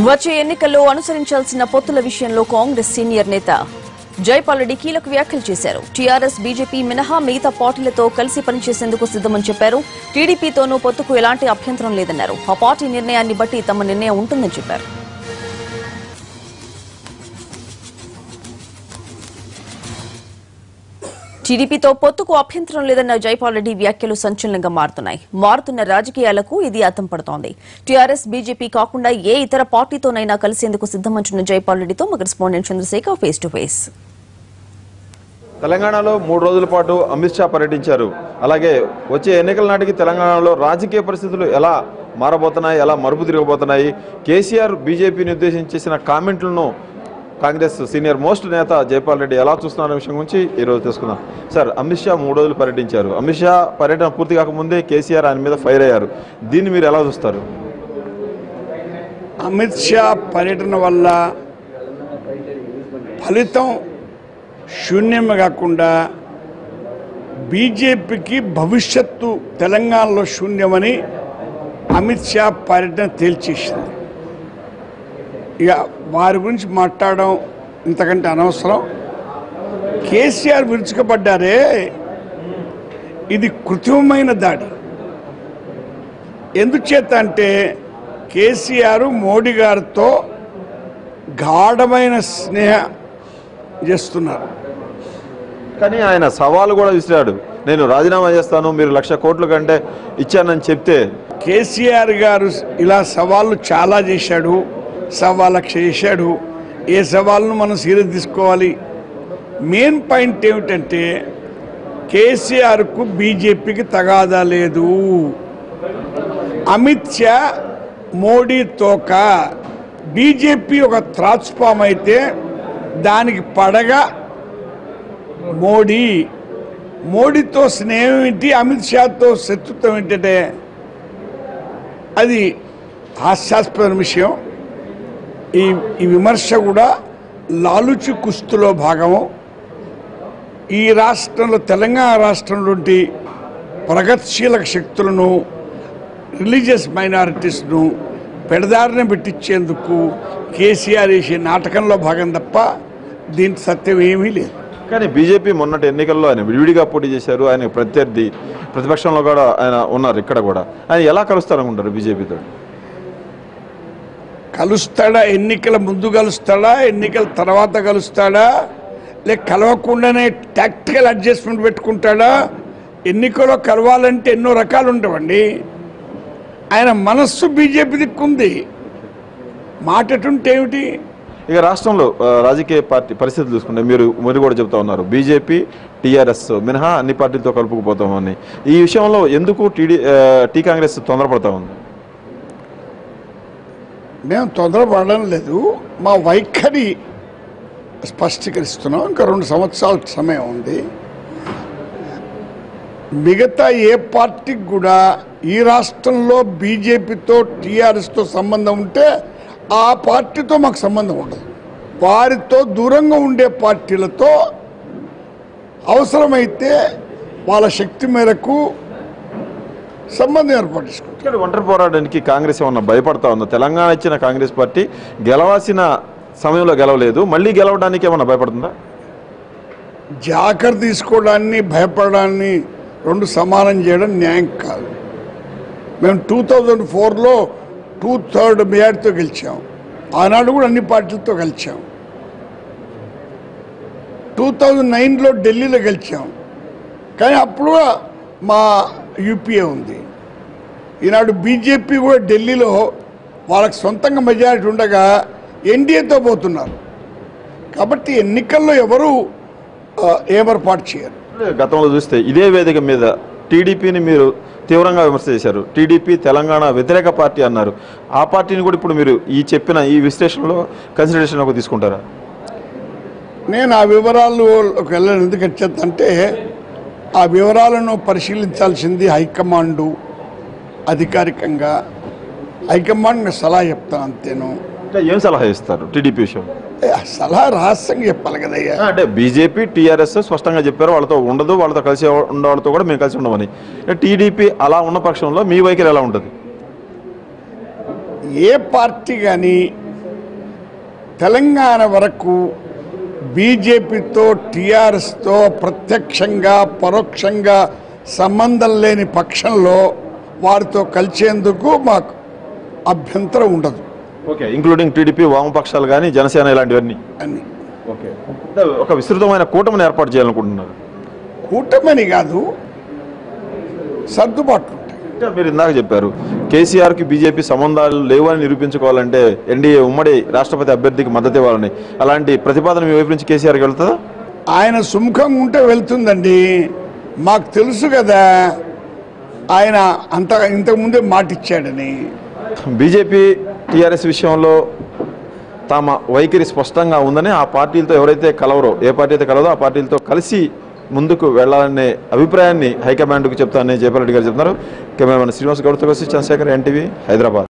వచ్చే ఎన్నికల్లో అనుసరించాల్సిన పొత్తుల విషయంలో కాంగ్రెస్ సీనియర్ నేత జైపాల్ రెడ్డి కీలక వ్యాఖ్యలు చేశారు. టీఆర్ఎస్, బీజేపీ మినహా మిగతా పార్టీలతో కలిసి పనిచేసేందుకు సిద్దమని చెప్పారు. టీడీపీతోనూ పొత్తుకు ఎలాంటి అభ్యంతరం లేదన్నారు. ఆ పార్టీ నిర్ణయాన్ని బట్టి తమ నిర్ణయం ఉంటుందని చెప్పారు. టీడీపీతో పొత్తుకు అభ్యంతరం లేదన్న జైపాల్ రెడ్డి వ్యాఖ్యలు సంచలనంగా మారుతున్నాయి. మారుతున్న రాజకీయాలకు ఇది అద్దం పడుతోంది. టీఆర్ఎస్, బీజేపీ కాకుండా ఏ ఇతర పార్టీతోనైనా కలిసేందుకు సిద్దమంటున్న జైపాల్ రెడ్డితో మా correspondent Chandrasekhar face to face. తెలంగాణలో 3 రోజుల పాటు అమిత్ షా పర్యటించారు. అలాగే వచ్చే ఎన్నికల నాటికి తెలంగాణలో రాజకీయ పరిస్థితులు ఎలా మారబోతున్నాయి, ఎలా మరుపు తిరగబోతున్నాయి, కేసీఆర్ బీజేపీని ఉద్దేశించి చేసిన కామెంట్లను కాంగ్రెస్ సీనియర్ మోస్ట్ నేత జైపాల్ రెడ్డి ఎలా చూస్తున్న విషయం గురించి ఈరోజు తెలుసుకుందాం. సార్, అమిత్ షా 3 రోజులు పర్యటించారు. అమిత్ షా పర్యటన పూర్తి కాకముందే కేసీఆర్ ఆయన మీద ఫైర్ అయ్యారు. దీన్ని మీరు ఎలా చూస్తారు? అమిత్ షా పర్యటన వల్ల ఫలితం శూన్యం కాకుండా బీజేపీకి భవిష్యత్తు తెలంగాణలో శూన్యమని అమిత్ షా పర్యటన తేల్చేసింది. ఇక వారి గురించి మాట్లాడడం ఇంతకంటే అనవసరం. కేసీఆర్ విరుచుకపడ్డారే, ఇది కృత్రిమమైన దాడి. ఎందుచేత అంటే కేసీఆర్ మోడీ గారితో గాఢమైన స్నేహం చేస్తున్నారు. కానీ ఆయన సవాలు కూడా విసిరాడు. నేను రాజీనామా చేస్తాను, మీరు 1,00,000 కోట్ల కంటే ఇచ్చానని చెప్తే. కేసీఆర్ గారు ఇలా సవాళ్ళు చాలా చేశాడు, 1,00,000 చేశాడు. ఏ సవాళ్ళను మనం సీరియస్ తీసుకోవాలి. మెయిన్ పాయింట్ ఏమిటంటే కేసీఆర్కు బీజేపీకి తగాదా లేదు. అమిత్ షా మోడీ తోక, బీజేపీ ఒక త్రాచుపాము అయితే దానికి పడగా మోడీతో స్నేహం ఏంటి, అమిత్ షాతో శత్రుత్వం ఏంటంటే అది హాస్యాస్పద విషయం. ఈ విమర్శ కూడా లాలుచి కుస్తులో భాగము. ఈ రాష్ట్రంలో, తెలంగాణ రాష్ట్రంలోని ప్రగతిశీల శక్తులను, రిలీజియస్ మైనారిటీస్ను పెడదారిన పెట్టించేందుకు కేసీఆర్ వేసే నాటకంలో భాగం తప్ప దీనికి సత్యం ఏమీ లేదు. కానీ బీజేపీ మొన్నటి ఎన్నికల్లో ఆయన విడివిడిగా పోటీ చేశారు. ఆయన ప్రత్యర్థి ప్రతిపక్షంలో కూడా ఆయన ఉన్నారు. ఇక్కడ కూడా ఆయన ఎలా కలుస్తారనుకుంటారు బీజేపీతో? కలుస్తాడా? ఎన్నికల ముందు కలుస్తాడా, ఎన్నికల తర్వాత కలుస్తాడా, లేక కలవకుండానే టాక్టికల్ అడ్జస్ట్మెంట్ పెట్టుకుంటాడా? ఎన్నికల్లో కలవాలంటే ఎన్నో రకాలు ఉంటామండి. ఆయన మనస్సు బీజేపీ దిక్కుంది, మాట ఎటుంటే ఏమిటి? ఇక రాష్ట్రంలో రాజకీయ పార్టీ పరిస్థితులు చూసుకుంటే మీరు కూడా చెప్తా ఉన్నారు, బీజేపీ, టీఆర్ఎస్ మినహా అన్ని పార్టీలతో కలుపుకుపోతామని. ఈ విషయంలో ఎందుకు టీ కాంగ్రెస్ తొందరపడతా ఉంది? మేము తొందరపడడం లేదు. మా వైఖరి స్పష్టీకరిస్తున్నాం. ఇంకా 2 సంవత్సరాల సమయం ఉంది. మిగతా ఏ పార్టీకి కూడా ఈ రాష్ట్రంలో బీజేపీతో, టీఆర్ఎస్తో సంబంధం ఉంటే ఆ పార్టీతో మాకు సంబంధం ఉండదు. వారితో దూరంగా ఉండే పార్టీలతో అవసరమైతే వాళ్ళ శక్తి మేరకు సంబంధం ఏర్పరచుకుంటారు. ఒంటరి పోరాటానికి కాంగ్రెస్ ఏమన్నా భయపడతా ఉందా? తెలంగాణ ఇచ్చిన కాంగ్రెస్ పార్టీ గెలవాల్సిన సమయంలో గెలవలేదు, మళ్ళీ గెలవడానికి ఏమన్నా భయపడుతుందా? జాగ్రత్త తీసుకోవడాన్ని, భయపడడాన్ని 2 సమానం చేయడం న్యాయం కాదు. మేము 2004లో 2/3 మెజార్టీతో గెలిచాం. ఆనాడు కూడా అన్ని పార్టీలతో గెలిచాం. 2009లో ఢిల్లీలో గెలిచాం. కానీ అప్పుడు మా యూపీఏ ఉంది. ఈనాడు బీజేపీ కూడా ఢిల్లీలో వాళ్ళకి సొంతంగా మెజారిటీ ఉండగా ఎన్డీఏతో పోతున్నారు. కాబట్టి ఎన్నికల్లో ఎవరు ఏమర్పాటు చేయరు. గతంలో చూస్తే ఇదే వేదిక మీద టీడీపీని మీరు తీవ్రంగా విమర్శ చేశారు. టీడీపీ తెలంగాణ వ్యతిరేక పార్టీ అన్నారు. ఆ పార్టీని కూడా ఇప్పుడు మీరు చెప్పిన ఈ విశ్లేషణలో కన్సిడరేషన్లోకి తీసుకుంటారా? నేను ఆ వివరాల్లోకి వెళ్ళను. ఎందుకంటే ఆ వివరాలను పరిశీలించాల్సింది హైకమాండు. అధికారికంగా హైకమాండ్ సలహా చెప్తాను అంతేను. ఏం సలహా ఇస్తారు టీడీపీ విషయం? సలహా రహస్యంగా చెప్పాలి కదయ్యా. అంటే బీజేపీ, టీఆర్ఎస్ స్పష్టంగా చెప్పారు వాళ్ళతో ఉండదు, వాళ్ళతో కలిసి ఉన్న వాళ్ళతో కూడా మేము కలిసి ఉండమని. టీడీపీ అలా ఉన్న పక్షంలో మీ వైఖరి ఎలా ఉంటుంది? ఏ పార్టీ కానీ తెలంగాణ వరకు బీజేపీతో టీఆర్ఎస్తో ప్రత్యక్షంగా పరోక్షంగా సంబంధం లేని పక్షంలో వారితో కలిసేందుకు మాకు అభ్యంతరం ఉండదు. ఓకే, ఇంక్లూడింగ్ టీడీపీ, వామపక్షాలు కానీ జనసేన ఇలాంటివన్నీ. అని ఓకే, ఒక విస్తృతమైన కూటమిని ఏర్పాటు చేయాలనుకుంటున్నారు. కూటమని కాదు, సర్దుబాట్లు ఉంటాయి. అంటే మీరు ఇందాక చెప్పారు కేసీఆర్కి బీజేపీ సంబంధాలు లేవని నిరూపించుకోవాలంటే ఎన్డీఏ ఉమ్మడి రాష్ట్రపతి అభ్యర్థికి మద్దతు ఇవ్వాలని. అలాంటి ప్రతిపాదన మీ వైపు నుంచి కేసీఆర్కి వెళ్తుందా? ఆయన సుముఖంగా ఉంటే వెళ్తుందండి. మాకు తెలుసు కదా ఆయన ఇంతకుముందే మాటిచ్చాడని. బీజేపీ టీఆర్ఎస్ విషయంలో తమ వైఖరి స్పష్టంగా ఉందని ఆ పార్టీలతో ఎవరైతే కలవరో, ఏ పార్టీ అయితే కలవదో ఆ పార్టీలతో కలిసి ముందుకు వెళ్లాలనే అభిప్రాయాన్ని హైకమాండ్కు చెప్తానని జైపాల్ రెడ్డి గారు చెప్తున్నారు. కెమెరామెన్ శ్రీనివాస్ గౌడ్తో కలిసి చంద్రశేఖర్, ఎన్టీవీ, హైదరాబాద్.